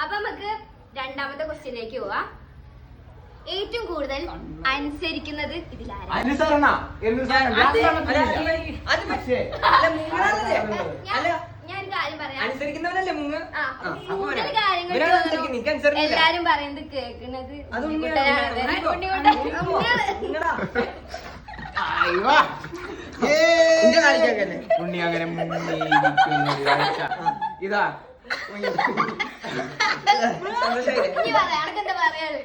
അപ്പൊ നമുക്ക് രണ്ടാമത്തെ ക്വസ്റ്റ്യനിലേക്ക് പോവാം. ഏറ്റവും കൂടുതൽ അനുസരിക്കുന്നത് ഇതിലാരാ? അനുസരണ ഞാൻ കാര്യം പറയാം. അനുസരിക്കുന്നവനല്ലേ മുങ്ങ്? കൂടുതൽ കാര്യങ്ങൾ എല്ലാരും പറയുന്നത് കേൾക്കുന്നത് ഉണ്ണി അങ്ങനെ ഇതാ എന്താ പറയാറ്?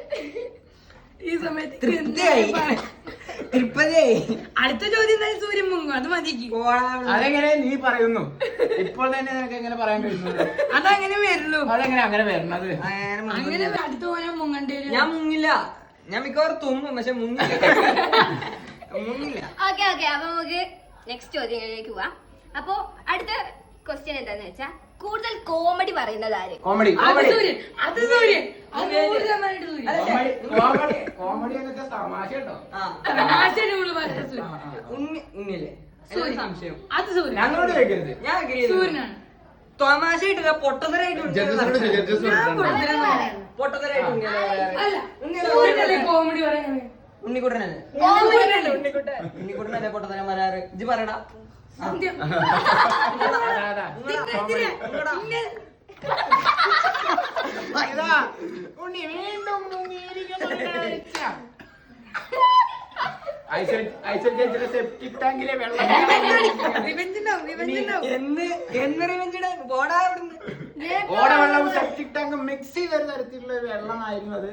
ഈ സമയത്ത് തൃപ്പതിയായി. അടുത്ത ചോദ്യം സൂര്യൻ മുങ്ങും, അത് മതിക്ക്. അതെങ്ങനെ നീ പറയുന്നു? ഇപ്പോൾ തന്നെ നിനക്ക് എങ്ങനെ പറയാൻ കഴിയുന്നത്? അതങ്ങനെ വരുള്ളൂ. അതെങ്ങനെ അങ്ങനെ വരണത്? അങ്ങനെ അടുത്ത പോലെ മുങ്ങേണ്ടി വരും. ഞാൻ മുങ്ങില്ല, ഞാൻ മിക്കവാറും തുമ്മും, പക്ഷെ മുങ്ങില്ല. മുങ്ങില്ല. ഓക്കെ ഓക്കെ, അപ്പൊ നമുക്ക് നെക്സ്റ്റ് ചോദ്യങ്ങളിലേക്ക് പോവാം. അപ്പൊ അടുത്ത ക്വസ്റ്റ്യൻ എന്താന്ന് വെച്ചാ കൂടുതൽ കോമഡി പറയുന്നത് ആര്? കോമഡി അത് സൂര്യൻ, അത് സൂര്യൻ, അത് 100% സൂര്യൻ. കോമഡി എന്നൊക്കെ തമാശ കേട്ടോ. തമാശ rule പറഞ്ഞ സൂര്യൻ. ഉണ്ണിയല്ലേ? സൂര്യൻ. സംശയം. അത് സൂര്യൻ. ഞങ്ങളോട് ചോദിക്കരുത്. ഞാൻ agree ചെയ്തു. സൂര്യനാണ്. തമാശയായിട്ടില്ല, പൊട്ടത്തരായിട്ട് പൊട്ടത്തരായിട്ട് അല്ല, സൂര്യനല്ലേ കോമഡി പറയുന്നത്? ഉണ്ണിക്കുട്ടനല്ലേ? ഉണ്ണിക്കുട്ടനല്ലേ പൊട്ടത്തരം വരാറ്? ഇജ്ജ് പറയടാ. സത്യം. ഇതാ ഉണ്ണി വീണ്ടും സെപ്റ്റിക് ടാങ്കിലെ വെള്ളം എന്ന് റിവെഞ്ചിടാ പോടാ അവിടുന്ന്. ഓടവെള്ളവും സെപ്റ്റിക് ടാങ്കും മിക്സ് ചെയ്തൊരു തരത്തിലുള്ള വെള്ളമായിരുന്നു അത്.